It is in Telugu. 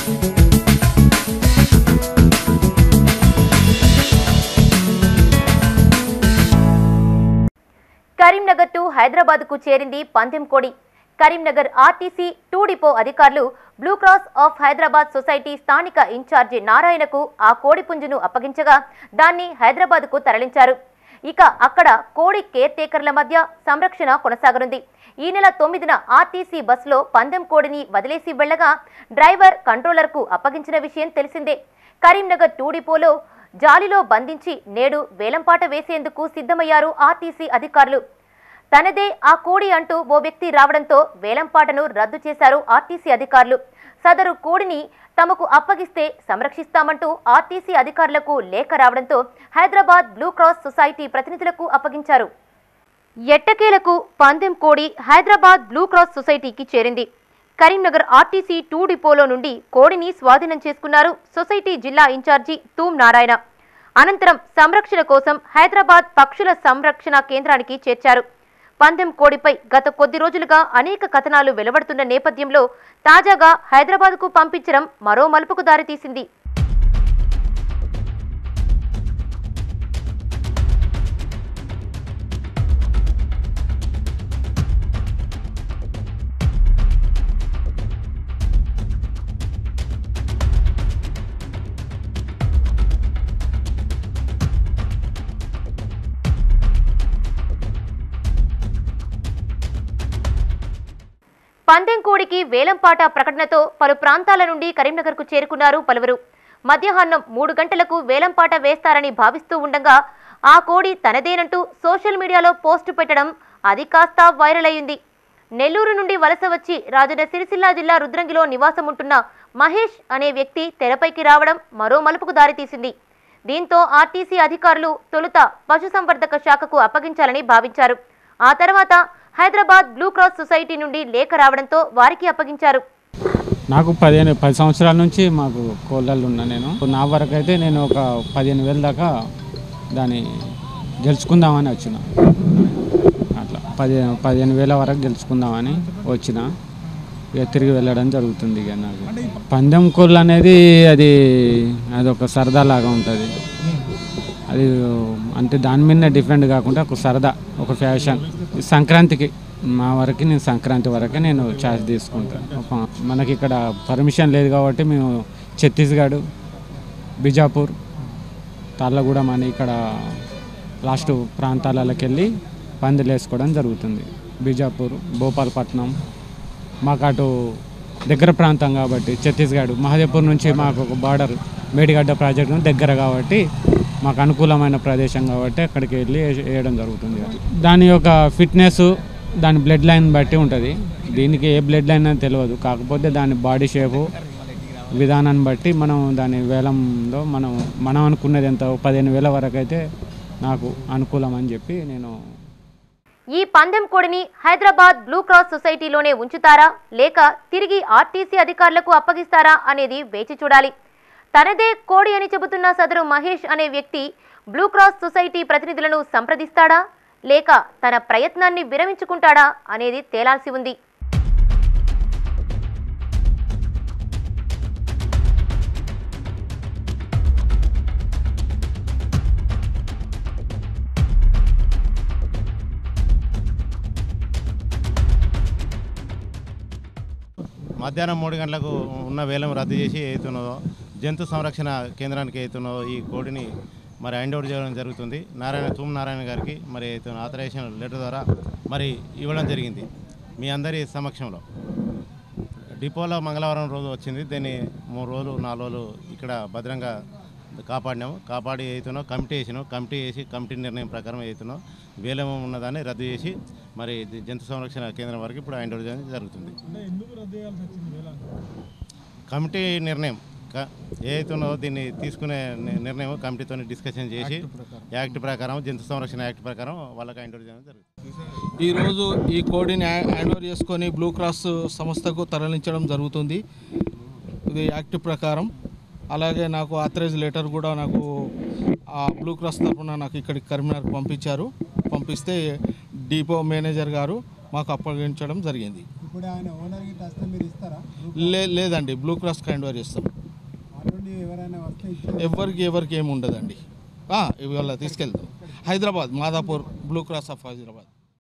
కరీంనగర్ టు హైదరాబాద్ కు చేరింది పందెం కోడి. కరీంనగర్ ఆర్టీసీ 2 డిపో అధికారులు blue cross of Hyderabad society స్థానిక ఇన్ఛార్జి నారాయణకు ఆ కోడి పుంజును అప్పగించగా దాన్ని హైదరాబాద్ కు తరలించారు. ఇక అక్కడ కోడి కేర్ టేకర్ల మధ్య సంరక్షణ కొనసాగనుంది. ఈ నెల 9న ఆర్టీసీ బస్సులో పందెం కోడిని వదిలేసి వెళ్లగా డ్రైవర్ కంట్రోలర్కు అప్పగించిన విషయం తెలిసిందే. కరీంనగర్ 2 డిపోలో జాలిలో బంధించి నేడు వేలంపాట వేసేందుకు సిద్ధమయ్యారు ఆర్టీసీ అధికారులు. తనదే ఆ కోడి అంటూ ఓ వ్యక్తి రావడంతో వేలంపాటను రద్దు చేశారు ఆర్టీసీ అధికారులు. సదరు కోడిని తమకు అప్పగిస్తే సంరక్షిస్తామంటూ ఆర్టీసీ అధికారులకు లేఖ రావడంతో హైదరాబాద్ బ్లూ క్రాస్ సొసైటీ ప్రతినిధులకు అప్పగించారు. ఎట్టకేలకు పందెం కోడి హైదరాబాద్ బ్లూ క్రాస్ సొసైటీకి చేరింది. కరీంనగర్ ఆర్టీసీ 2 డిపోలో నుండి కోడిని స్వాధీనం చేసుకున్నారు సొసైటీ జిల్లా ఇన్ఛార్జి తూమ్ నారాయణ. అనంతరం సంరక్షణ కోసం హైదరాబాద్ పక్షుల సంరక్షణ కేంద్రానికి చేర్చారు. పందెం కోడిపై గత కొద్ది రోజులుగా అనేక కథనాలు వెలువడుతున్న నేపథ్యంలో తాజాగా హైదరాబాద్కు పంపించడం మరో మలుపుకు దారితీసింది. పందెం కోడికి వేలంపాట ప్రకటనతో పలు ప్రాంతాల నుండి కరీంనగర్కు చేరుకున్నారు పలువురు. మధ్యాహ్నం 3 గంటలకు వేలంపాట వేస్తారని భావిస్తూ ఉండగా ఆ కోడి తనదేనంటూ సోషల్ మీడియాలో పోస్టు పెట్టడం అది కాస్త వైరల్ అయ్యింది. నెల్లూరు నుండి వలస వచ్చి రాజన్న సిరిసిల్ల జిల్లా రుద్రంగిలో నివాసం ఉంటున్న మహేష్ అనే వ్యక్తి తెరపైకి రావడం మరో మలుపుకు దారితీసింది. దీంతో ఆర్టీసీ అధికారులు తొలుత పశుసంవర్ధక శాఖకు అప్పగించాలని భావించారు. ఆ తర్వాత హైదరాబాద్ బ్లూ క్రాస్ సొసైటీ నుండి లేఖ రావడంతో వారికి అప్పగించారు. నాకు 10 సంవత్సరాల నుంచి మాకు కోళ్ళల్లో ఉన్నా. నా వరకు అయితే నేను ఒక 15,000 దాకా దాన్ని గెలుచుకుందామని వచ్చిన. అట్లా 15,000 వరకు గెలుచుకుందామని వచ్చిన. ఇక తిరిగి వెళ్ళడం జరుగుతుంది. ఇక నాకు పందెం కోళ్ళు అనేది అదొక సరదా లాగా ఉంటుంది. అది అంటే దాని మీద డిఫరెంట్ కాకుండా ఒక సరదా, ఒక ఫ్యాషన్. సంక్రాంతికి మా వరకు నేను సంక్రాంతి వరకే నేను ఛార్జ్ తీసుకుంటాను. మనకి ఇక్కడ పర్మిషన్ లేదు కాబట్టి మేము ఛత్తీస్గఢ్, బిజాపూర్, తాళ్ళగూడెం అని ఇక్కడ లాస్ట్ ప్రాంతాలకి వెళ్ళి పందులు వేసుకోవడం జరుగుతుంది. బిజాపూర్, భోపాల్పట్నం మాకు అటు దగ్గర ప్రాంతం కాబట్టి ఛత్తీస్గఢ్, మహదేవ్పూర్ నుంచి మాకు ఒక బార్డర్ మేడిగడ్డ ప్రాజెక్టు దగ్గర కాబట్టి మాకు అనుకూలమైన ప్రదేశం కాబట్టి అక్కడికి వెళ్ళి వేయడం జరుగుతుంది. దాని యొక్క ఫిట్నెస్ దాని బ్లడ్ లైన్ బట్టి ఉంటుంది. దీనికి ఏ బ్లడ్ లైన్ అని తెలియదు, కాకపోతే దాని బాడీ షేపు విధానాన్ని బట్టి మనం దాని వేలంలో మనం అనుకున్నది ఎంత 15,000 వరకు అయితే నాకు అనుకూలం అని చెప్పి నేను. ఈ పందెం కోడిని హైదరాబాద్ బ్లూ క్రాస్ సొసైటీలోనే ఉంచుతారా లేక తిరిగి ఆర్టీసీ అధికారులకు అప్పగిస్తారా అనేది వేచి చూడాలి. తనదే కోడి అని చెబుతున్న సదరు మహేష్ అనే వ్యక్తి బ్లూ క్రాస్ సొసైటీ ప్రతినిధులను సంప్రదిస్తాడా లేక తన ప్రయత్నాన్ని విరమించుకుంటాడా అనేది తేలాల్సి ఉంది. మధ్యాహ్నం 3 గంటలకు ఉన్న వేలం రద్దు చేసి ఏతున్నదో జంతు సంరక్షణ కేంద్రానికి ఏతున్నదో ఈ కోడిని మరి హ్యాండ్ ఓవర్ చేయడం జరుగుతుంది. తూమ్ నారాయణ గారికి మరి ఆథరైజేషన్ లెటర్ ద్వారా మరి ఇవ్వడం జరిగింది మీ అందరి సమక్షంలో. డిపోలో మంగళవారం రోజు వచ్చింది. దీన్ని 3 రోజులు 4 రోజులు ఇక్కడ భద్రంగా కాపాడి అవుతున్నాం. కమిటీ వేసి కమిటీ నిర్ణయం ప్రకారం అవుతున్నాం. వేలం ఉన్నదాన్ని రద్దు చేసి మరి జంతు సంరక్షణ కేంద్రం వరకు ఇప్పుడు హ్యాండ్ ఓవర్ చేయడం జరుగుతుంది. కమిటీ నిర్ణయం ఏదైతుందో దీన్ని తీసుకునే నిర్ణయం కమిటీతో డిస్కషన్ చేసి యాక్ట్ ప్రకారం జంతు సంరక్షణ యాక్ట్ ప్రకారం వాళ్ళకి హ్యాండ్ ఓవర్ చేయడం జరుగుతుంది. ఈరోజు ఈ కోడిని హ్యాండ్ ఓవర్ చేసుకొని బ్లూ క్రాస్ సంస్థకు తరలించడం జరుగుతుంది. ఇది యాక్ట్ ప్రకారం. అలాగే నాకు ఆథరైజ్ లెటర్ కూడా నాకు ఆ బ్లూ క్రాస్ తరఫున నాకు ఇక్కడికి కరీంనగర్కి పంపించారు. పంపిస్తే డిపో మేనేజర్ గారు మాకు అప్పగించడం జరిగింది. ఇప్పుడు ఆయన ఓనర్ గిట్ట వస్తే మీరు ఇస్తారా? లేదండి, బ్లూ క్రాస్ హ్యాండ్ ఓవర్ చేస్తాం. అటువంటి ఎవరైనా వస్తే ఎవరికి ఏమి ఉండదండి. ఇవాళ తీసుకెళ్తాం. Hyderabad Madhapur blue cross of Hyderabad.